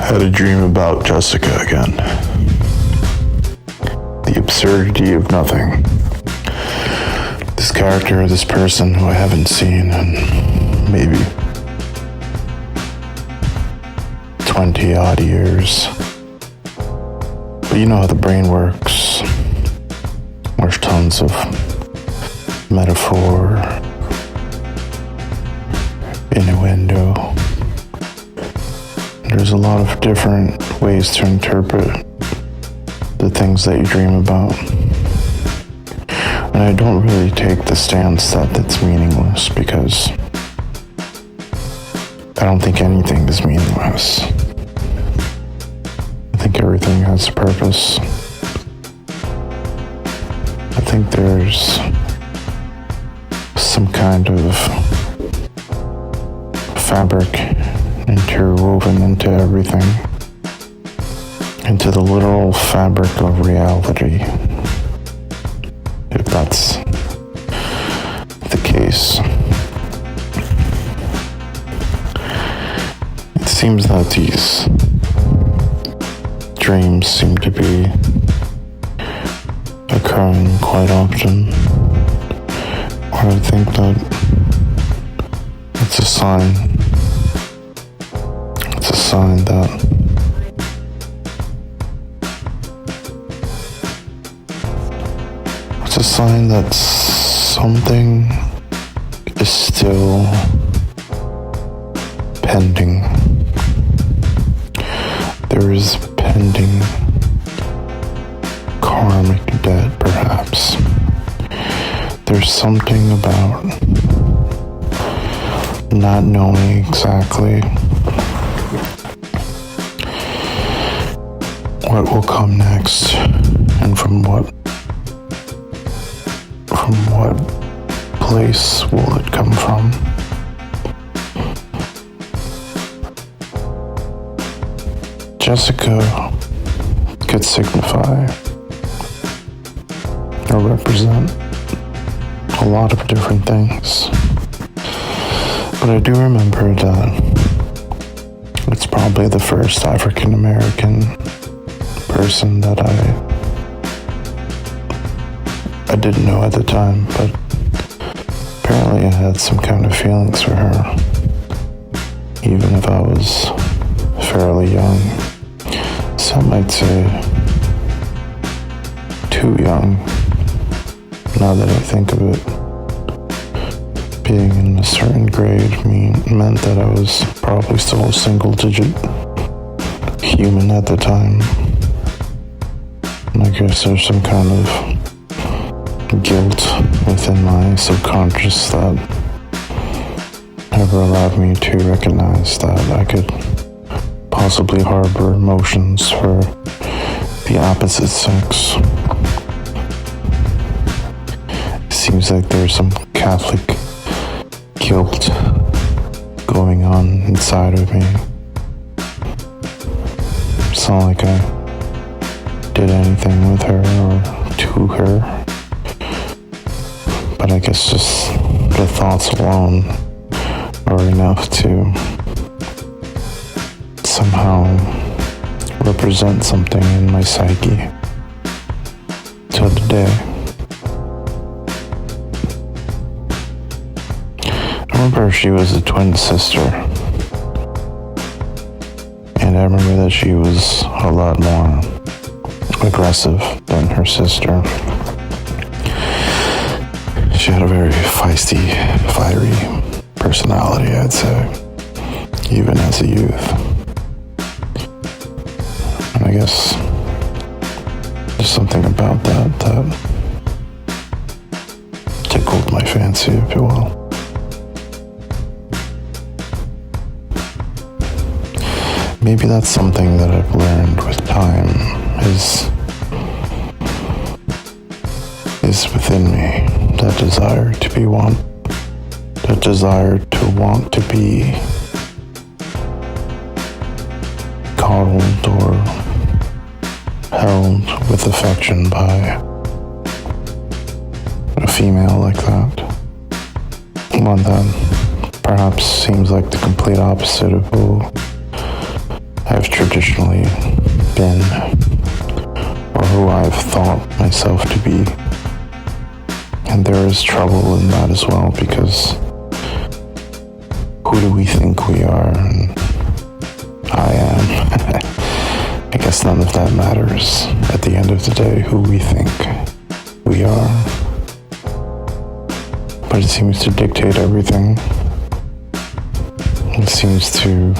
had a dream about Jessica again. The absurdity of nothing. This character, this person who I haven't seen in maybe 20 odd years. But you know how the brain works. There's tons of metaphor, innuendo. There's a lot of different ways to interpret the things that you dream about. And I don't really take the stance that it's meaningless, because I don't think anything is meaningless. I think everything has a purpose. I think there's some kind of fabric interwoven into everything, into the literal fabric of reality, if that's the case. It seems that these dreams seem to be occurring quite often, or I think that it's a sign that something is still pending. There is pending karmic debt, perhaps. There's something about not knowing exactly what will come next, and from what place will it come from. Jessica could signify or represent a lot of different things, but I do remember that it's probably the first African American person that I didn't know at the time, but apparently I had some kind of feelings for her, even if I was fairly young. Some might say too young, now that I think of it. Being in a certain grade meant that I was probably still a single-digit human at the time. And I guess there's some kind of guilt within my subconscious that never allowed me to recognize that I could possibly harbor emotions for the opposite sex. It seems like there's some Catholic guilt going on inside of me. It's not like I did anything with her or to her, but I guess just the thoughts alone are enough to somehow represent something in my psyche till today. I remember she was a twin sister, and I remember that she was a lot more aggressive than her sister. She had a very feisty, fiery personality, I'd say, even as a youth. And I guess there's something about that tickled my fancy, if you will. Maybe that's something that I've learned with time is within me, that desire to want to be coddled or held with affection by a female like that. One that perhaps seems like the complete opposite of who I've traditionally been, or who I've thought myself to be. And there is trouble in that as well, because who do we think we are? And I am. I guess none of that matters at the end of the day, who we think we are. But it seems to dictate everything. It seems to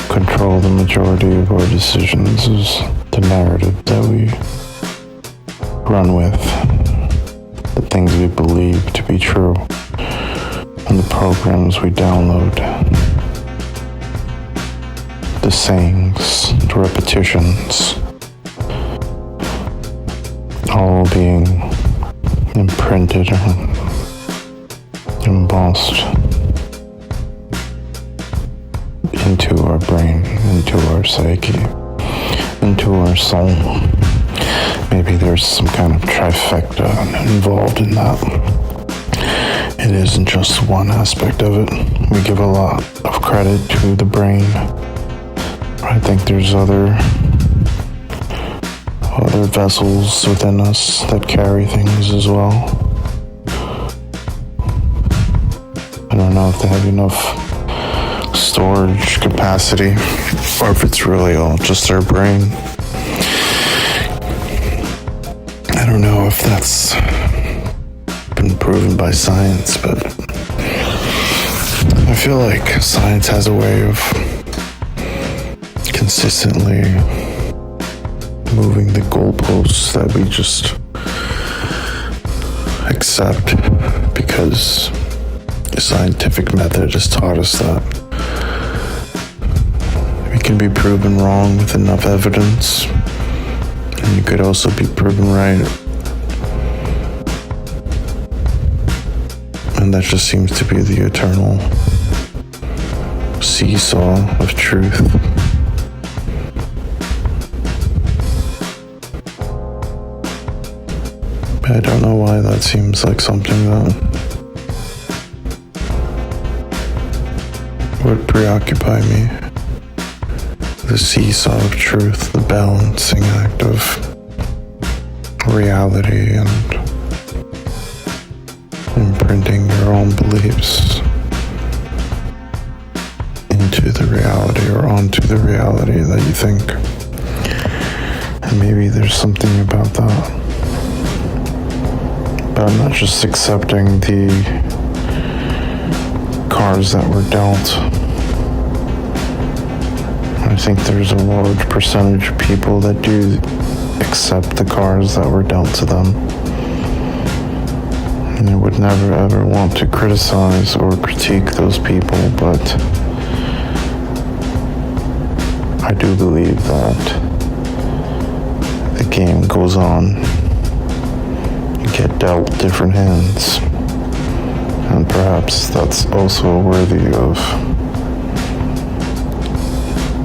control the majority of our decisions, is the narrative that we run with, the things we believe to be true, and the programs we download, the sayings, the repetitions, all being imprinted and embossed into our brain, into our psyche, into our soul. Maybe there's some kind of trifecta involved in that. It isn't just one aspect of it. We give a lot of credit to the brain, but I think there's other vessels within us that carry things as well. I don't know if they have enough storage capacity, or if it's really all just our brain. I don't know if that's been proven by science, but I feel like science has a way of consistently moving the goalposts that we just accept, because the scientific method has taught us that we can be proven wrong with enough evidence, and you could also be proven right. And that just seems to be the eternal seesaw of truth. But I don't know why that seems like something that would preoccupy me. The seesaw of truth, the balancing act of reality and imprinting your own beliefs into the reality, or onto the reality that you think. And maybe there's something about that. But I'm not just accepting the cards that were dealt. I think there's a large percentage of people that do accept the cards that were dealt to them. And I would never ever want to criticize or critique those people, but I do believe that the game goes on. You get dealt different hands, and perhaps that's also worthy of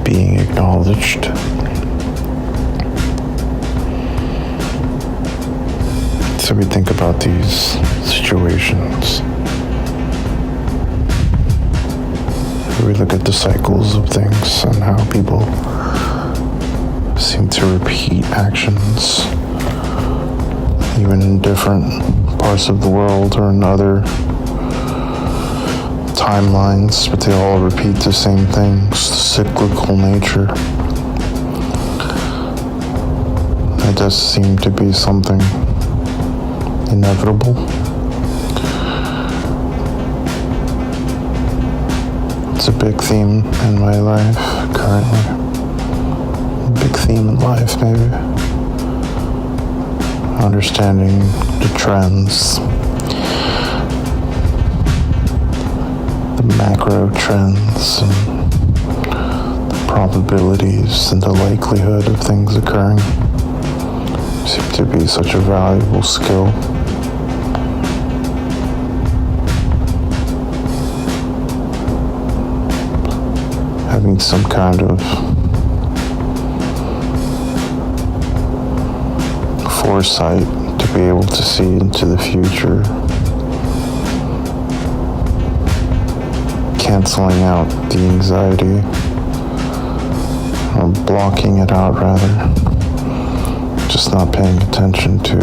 being acknowledged. So we think about these situations. We look at the cycles of things and how people seem to repeat actions, even in different parts of the world or in other timelines, but they all repeat the same things, the cyclical nature. It does seem to be something inevitable. It's a big theme in my life currently. A big theme in life, maybe. Understanding the trends, the macro trends, and the probabilities and the likelihood of things occurring seem to be such a valuable skill. Having some kind of foresight to be able to see into the future, canceling out the anxiety or blocking it out rather, just not paying attention to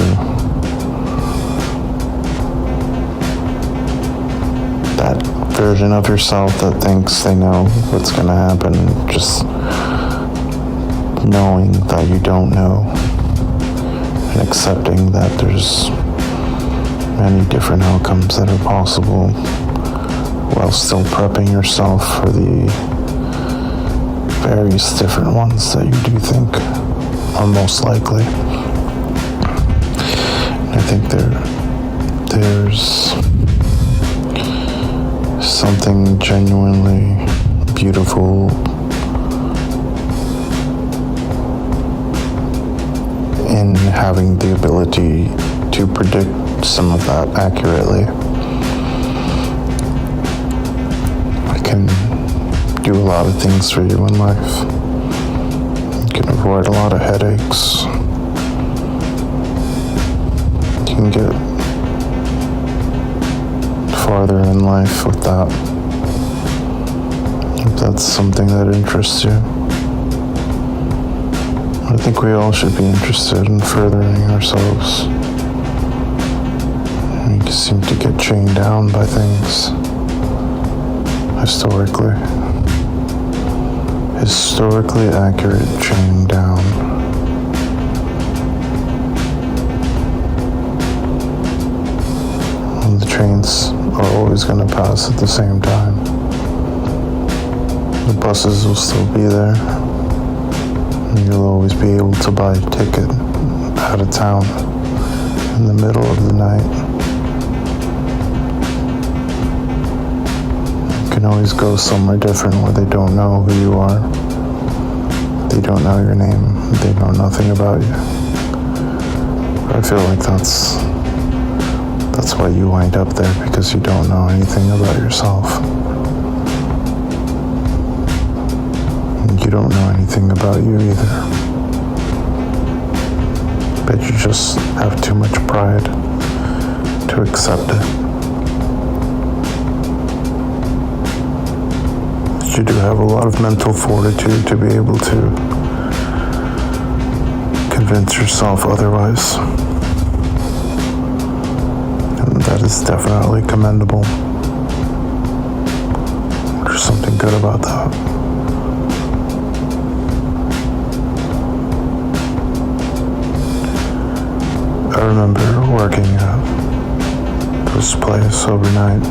that version of yourself that thinks they know what's going to happen, just knowing that you don't know and accepting that there's many different outcomes that are possible while still prepping yourself for the various different ones that you do think are most likely. And I think there's something genuinely beautiful in having the ability to predict some of that accurately. I can do a lot of things for you in life. You can avoid a lot of headaches. You can get farther in life with that, if that's something that interests you. I think we all should be interested in furthering ourselves. We seem to get chained down by things historically accurate chaining down. And the trains are always going to pass at the same time. The buses will still be there. And you'll always be able to buy a ticket out of town in the middle of the night. You can always go somewhere different where they don't know who you are. They don't know your name. They know nothing about you. But I feel like that's why you wind up there, because you don't know anything about yourself. And you don't know anything about you either. But you just have too much pride to accept it. You do have a lot of mental fortitude to be able to convince yourself otherwise. And that is definitely commendable. There's something good about that. I remember working at this place overnight.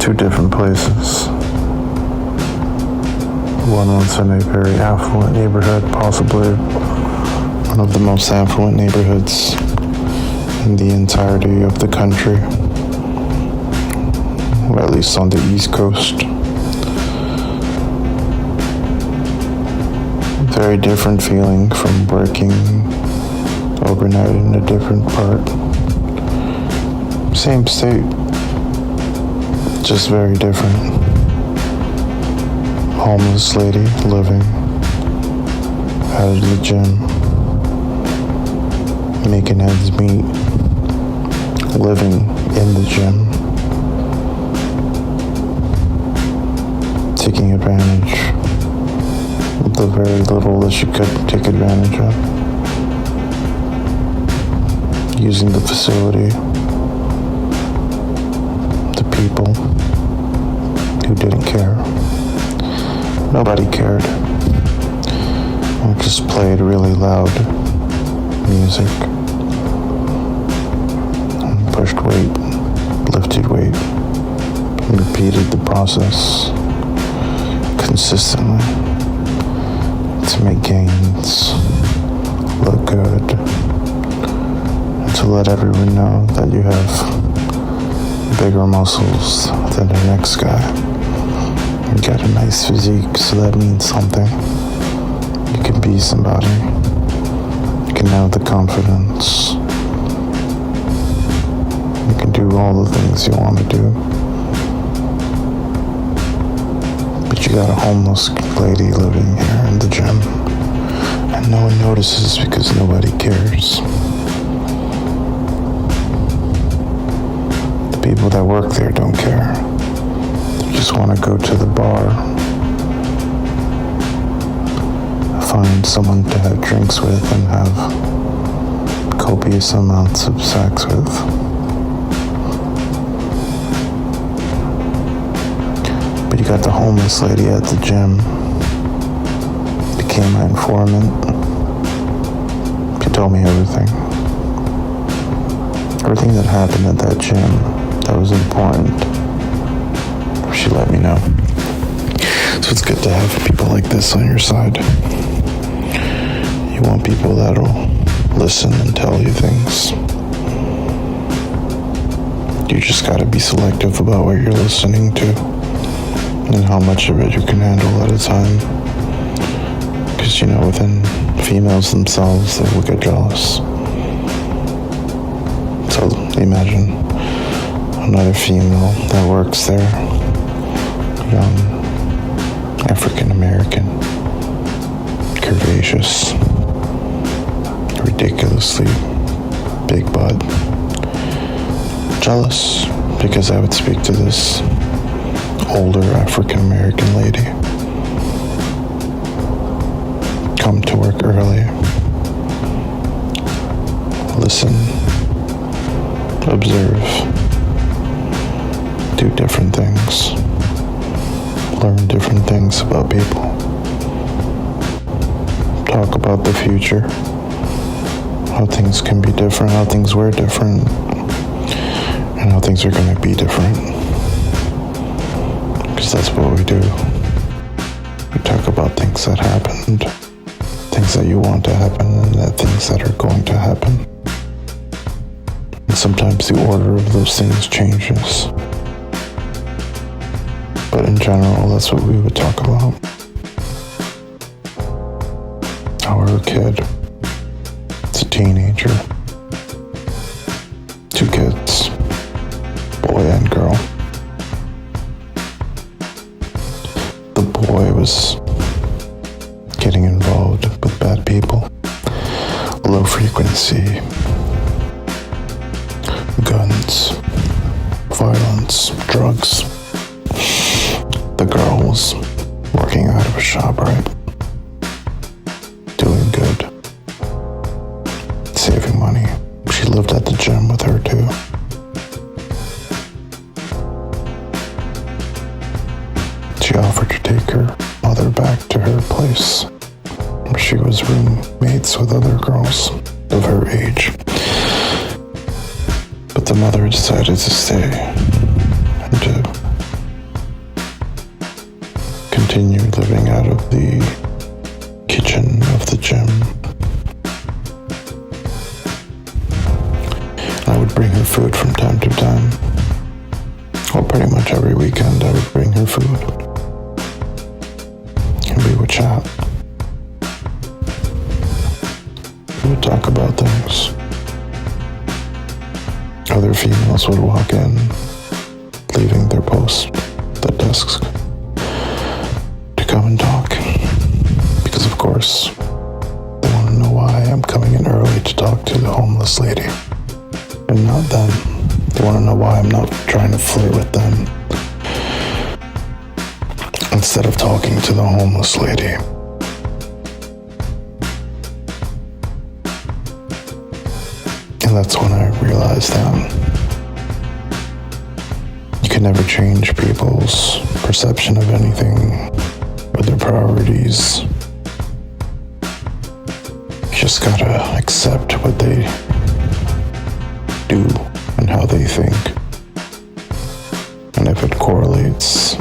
2 different places. One was in a very affluent neighborhood, possibly one of the most affluent neighborhoods in the entirety of the country, or at least on the East Coast. Very different feeling from working overnight in a different part. Same state, just very different. Homeless lady living out of the gym, making ends meet, living in the gym, taking advantage of the very little that she could take advantage of, using the facility, the people who didn't care. Nobody cared. We just played really loud music and pushed weight, lifted weight, and repeated the process consistently to make gains, look good, and to let everyone know that you have bigger muscles than the next guy. You got a nice physique, so that means something. You can be somebody. You can have the confidence. You can do all the things you want to do. But you got a homeless lady living here in the gym, and no one notices because nobody cares. The people that work there don't care. They just want to go to the bar find someone to have drinks with and have copious amounts of sex with. But you got the homeless lady at the gym, became my informant. She told me everything. Everything that happened at that gym that was important. She let me know. So it's good to have people like this on your side. You want people that'll listen and tell you things. You just gotta be selective about what you're listening to and how much of it you can handle at a time. Because, within females themselves, they will get jealous. So imagine another female that works there, young, African-American, curvaceous, ridiculously big butt, jealous because I would speak to this older African-American lady, come to work early, listen, observe, do different things, learn different things about people, talk about the future, how things can be different, how things were different, and how things are going to be different. Because that's what we do. We talk about things that happened, things that you want to happen, and things that are going to happen. And sometimes the order of those things changes. But in general, that's what we would talk about. Our kid, it's a teenager, 2 kids, boy and girl. The boy was getting involved with bad people, low frequency, guns, violence, drugs. The girl was working out of a shop, right? Doing good. Saving money. She lived at the gym with her too. She offered to take her mother back to her place, where she was roommates with other girls of her age. But the mother decided to stay and to continue living out of the kitchen of the gym. I would bring her food from time to time. Well, pretty much every weekend I would bring her food. And we would chat. We would talk about things. Other females would walk in, leaving their posts at the desks, to come and talk. Because of course, they want to know why I'm coming in early to talk to the homeless lady. And not them. They want to know why I'm not trying to flirt with them instead of talking to the homeless lady. And that's when I realized that you can never change people's perception of anything or their priorities. You just gotta accept what they do and how they think. And if it correlates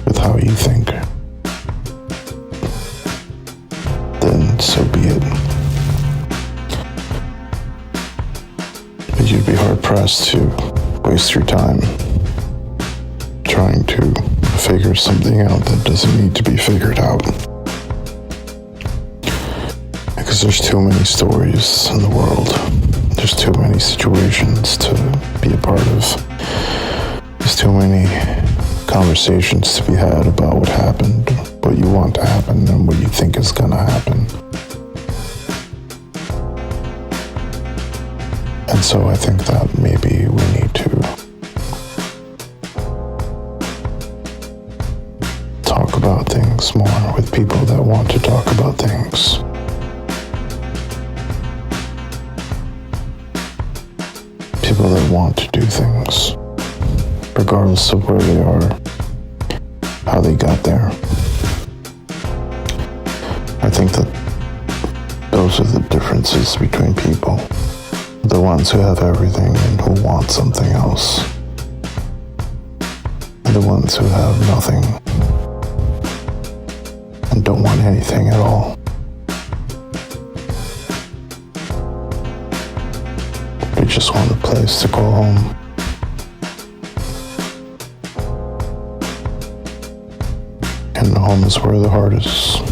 with how you think, then so be it. But you'd be hard pressed to waste your time trying to figure something out that doesn't need to be figured out. Because there's too many stories in the world. There's too many situations to be a part of. There's too many conversations to be had about what happened, what you want to happen, and what you think is gonna happen. And so I think that maybe we need to talk about things more with people that want to talk about things. People that want to do things, regardless of where they are, how they got there. I think that those are the differences between people. The ones who have everything and who want something else. And the ones who have nothing and don't want anything at all. They just want a place to call home. And home is where the heart is.